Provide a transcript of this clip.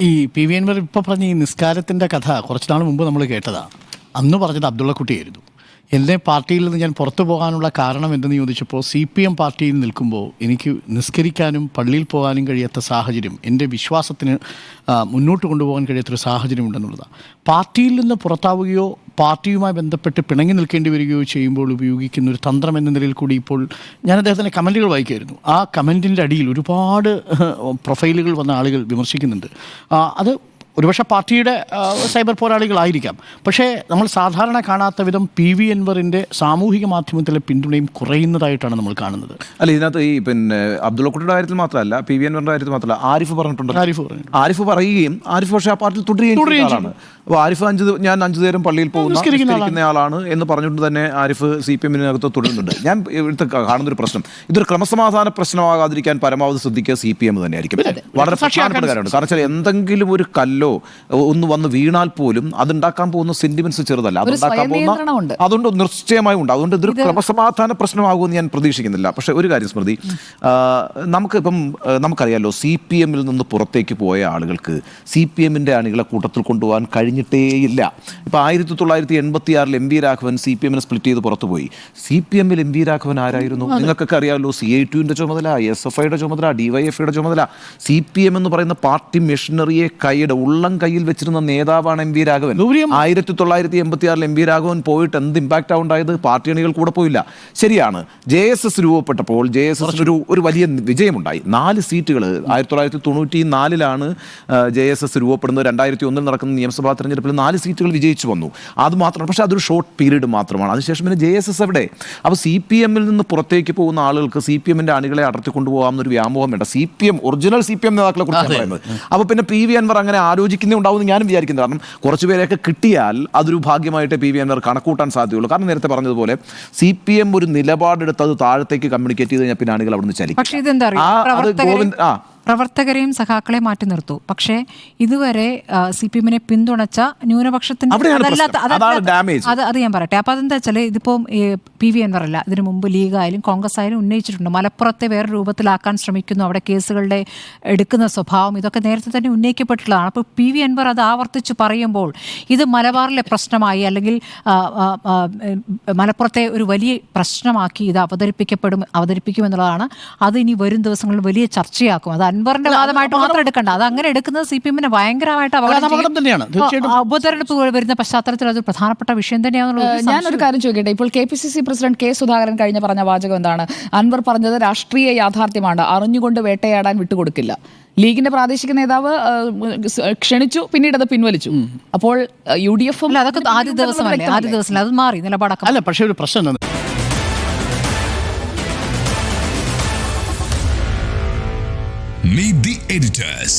ഈ P V Anwar ഇപ്പോൾ പറഞ്ഞ ഈ നിസ്കാരത്തിൻ്റെ കഥ കുറച്ച് നാൾ മുമ്പ് നമ്മൾ കേട്ടതാണ്. അന്ന് പറഞ്ഞത് അബ്ദുള്ളക്കുട്ടിയായിരുന്നു. എൻ്റെ പാർട്ടിയിൽ നിന്ന് ഞാൻ പുറത്തു പോകാനുള്ള കാരണം എന്തെന്ന് ചോദിച്ചപ്പോൾ CPM പാർട്ടിയിൽ നിൽക്കുമ്പോൾ എനിക്ക് നിസ്കരിക്കാനും പള്ളിയിൽ പോകാനും കഴിയാത്ത സാഹചര്യം, എൻ്റെ വിശ്വാസത്തിന് മുന്നോട്ട് കൊണ്ടുപോകാൻ കഴിയാത്തൊരു സാഹചര്യം ഉണ്ടെന്നുള്ളതാണ്. പാർട്ടിയിൽ നിന്ന് പുറത്താവുകയോ പാർട്ടിയുമായി ബന്ധപ്പെട്ട് പിണങ്ങി നിൽക്കേണ്ടി വരികയോ ചെയ്യുമ്പോൾ ഉപയോഗിക്കുന്ന ഒരു തന്ത്രം എന്ന നിലയിൽ കൂടി ഇപ്പോൾ ഞാൻ അദ്ദേഹത്തിൻ്റെ കമൻറ്റുകൾ വായിക്കുമായിരുന്നു. ആ കമൻറ്റിൻ്റെ അടിയിൽ ഒരുപാട് പ്രൊഫൈലുകൾ വന്ന ആളുകൾ വിമർശിക്കുന്നുണ്ട്. അത് ഒരുപക്ഷെ പാർട്ടിയുടെ സൈബർ പോരാളികളായിരിക്കാം. പക്ഷേ നമ്മൾ സാധാരണ കാണാത്ത വിധം PV അൻവറിൻ്റെ സാമൂഹിക മാധ്യമത്തിലെ പിന്തുണയും കുറയുന്നതായിട്ടാണ് നമ്മൾ കാണുന്നത്. അല്ല, ഇതിനകത്ത് ഈ പിന്നെ അബ്ദുള്ളക്കുട്ടിയുടെ കാര്യത്തിൽ മാത്രമല്ല, PV അൻവറിൻ്റെ കാര്യത്തിൽ മാത്രമല്ല, ആരിഫ് പറഞ്ഞിട്ടുണ്ട്. ആരിഫ് പറയുകയും ആരിഫ് പക്ഷേ ആ പാർട്ടിയിൽ തുടരുകയും ആളാണ്. അപ്പോൾ ആരിഫ് ഞാൻ 5 നേരം പള്ളിയിൽ പോകുന്ന ആളാണ് എന്ന് പറഞ്ഞുകൊണ്ട് തന്നെ ആരിഫ് CPM-നകത്ത് തുടരുന്നുണ്ട്. ഞാൻ ഇവിടുത്തെ കാണുന്നൊരു പ്രശ്നം, ഇതൊരു ക്രമസമാധാന പ്രശ്നമാകാതിരിക്കാൻ പരമാവധി ശ്രദ്ധിക്കുക CPM തന്നെയായിരിക്കും. വളരെ പ്രധാനപ്പെട്ട കാര്യമാണ്. കാരണം വെച്ചാൽ എന്തെങ്കിലും ഒരു കല്ലോ ഒന്ന് വന്ന് വീണാൽ പോലും അതുണ്ടാക്കാൻ പോകുന്ന സെന്റിമെന്റ്സ് ചെറുതല്ല, അതുകൊണ്ട് നിശ്ചയമായി ഉണ്ട്. അതുകൊണ്ട് ഇതൊരു ക്രമസമാധാന പ്രശ്നമാകുമെന്ന് ഞാൻ പ്രതീക്ഷിക്കുന്നില്ല. പക്ഷെ ഒരു കാര്യം സ്മൃതി, നമുക്കറിയാലോ, CPM-ൽ നിന്ന് പുറത്തേക്ക് പോയ ആളുകൾക്ക് CPM-ന്റെ അണികളെ കൂട്ടത്തിൽ കൊണ്ടുപോകാൻ കഴിഞ്ഞിട്ടേയില്ല. ഇപ്പം 1986 MV രാഘവൻ CPM-നെ സ്പ്ലിറ്റ് ചെയ്ത് പുറത്തുപോയി. CPM-ൽ MV രാഘവൻ ആരായിരുന്നു? നിങ്ങൾക്കൊക്കെ അറിയാമല്ലോ. CI2-ന്റെ ചുമതല, SFI-യുടെ ചുമതല, DYFI-യുടെ ചുമതല. CPM എന്ന് പറയുന്ന പാർട്ടി മെഷീനറിയെ ഉള്ളം കയ്യിൽ വെച്ചിരുന്ന നേതാവാണ് MV രാഘവൻ. 1986 MV രാഘവൻ പോയിട്ട് എന്ത് ഇമ്പാക്റ്റ് ഉണ്ടായത്? പാർട്ടി അണികൾ കൂടെ പോയില്ല. ശരിയാണ്, JSS രൂപപ്പെട്ടപ്പോൾ JSS ഒരു വലിയ വിജയമുണ്ടായി. 4 സീറ്റുകൾ 1994 JSS രൂപപ്പെടുന്നത്. 2001 നടക്കുന്ന നിയമസഭാ തെരഞ്ഞെടുപ്പിൽ 4 സീറ്റുകൾ വിജയിച്ചു വന്നു. അത് മാത്രമാണ്. പക്ഷേ അതൊരു ഷോർട്ട് പീരീഡ് മാത്രമാണ്. അതിനുശേഷം പിന്നെ JSS എവിടെ? അപ്പോൾ CPM-ൽ നിന്ന് പുറത്തേക്ക് പോകുന്ന ആളുകൾക്ക് CPM-ന്റെ അണികളെ അടർത്തി കൊണ്ടുപോകാമെന്നൊരു വ്യാമോഹം വേണ്ട. ഒറിജിനൽ CPM നേതാക്കളെ കുറിച്ച് പറയുന്നത്. അപ്പോൾ പിന്നെ PV അൻവർ അങ്ങനെ ആലോചിക്കുന്നേ ഉണ്ടാവും ഞാനും വിചാരിക്കുന്നത്. കാരണം കുറച്ച് പേരെയൊക്കെ കിട്ടിയാൽ അതൊരു ഭാഗ്യമായിട്ട് PV അൻവർ കണക്കൂട്ടാൻ സാധ്യതയുള്ളൂ. കാരണം നേരത്തെ പറഞ്ഞതുപോലെ CPM ഒരു നിലപാടെടുത്ത് അത് താഴത്തേക്ക് കമ്മ്യൂണിക്കേറ്റ് ചെയ്ത് കഴിഞ്ഞാൽ പിന്നെ ആളുകൾ അവിടെ നിന്ന് ചലിക്കും. പ്രവർത്തകരെയും സഖാക്കളെയും മാറ്റി നിർത്തൂ. പക്ഷേ ഇതുവരെ CPM-നെ പിന്തുണച്ച ന്യൂനപക്ഷത്തിന് അത് ഞാൻ പറയട്ടെ. അപ്പോൾ അതെന്താ വെച്ചാൽ ഇതിപ്പോൾ PV അൻവർ അല്ല, ഇതിനു മുമ്പ് ലീഗായാലും കോൺഗ്രസ് ആയാലും ഉന്നയിച്ചിട്ടുണ്ട്. മലപ്പുറത്തെ വേറെ രൂപത്തിലാക്കാൻ ശ്രമിക്കുന്നു, അവിടെ കേസുകളുടെ എടുക്കുന്ന സ്വഭാവം, ഇതൊക്കെ നേരത്തെ തന്നെ ഉന്നയിക്കപ്പെട്ടിട്ടുള്ളതാണ്. അപ്പോൾ PV അൻവർ അത് ആവർത്തിച്ച് പറയുമ്പോൾ ഇത് മലബാറിലെ പ്രശ്നമായി അല്ലെങ്കിൽ മലപ്പുറത്തെ ഒരു വലിയ പ്രശ്നമാക്കി ഇത് അവതരിപ്പിക്കുമെന്നുള്ളതാണ്. അത് ഇനി വരും ദിവസങ്ങളിൽ വലിയ ചർച്ചയാക്കും. അത് അൻവറിന്റെ വാദമായിട്ട് മാത്രം എടുക്കണ്ട. അത് അങ്ങനെ എടുക്കുന്നത് CPM-നെ ഭയങ്കരമായിട്ട് അവതരിപ്പ് വരുന്ന പശ്ചാത്തലത്തിൽ അത് പ്രധാനപ്പെട്ട വിഷയം തന്നെയാണെന്നുള്ളത്. ഞാനൊരു കാര്യം ചോദിക്കട്ടെ. ഇപ്പോൾ KPCC പ്രസിഡന്റ് K. സുധാകരൻ പറഞ്ഞ വാചകം എന്താണ്? അൻവർ പറഞ്ഞത് രാഷ്ട്രീയ യാഥാർത്ഥ്യമാണ്, അറിഞ്ഞുകൊണ്ട് വേട്ടയാടാൻ വിട്ടുകൊടുക്കില്ല. ലീഗിന്റെ പ്രാദേശിക നേതാവ് ക്ഷണിച്ചു, പിന്നീട് അത് പിൻവലിച്ചു. അപ്പോൾ UDF അതൊക്കെ ആദ്യ ദിവസം അത് മാറി നിലപാടൊക്കെ അല്ല. പക്ഷേ ഒരു പ്രശ്നം Meet the editors.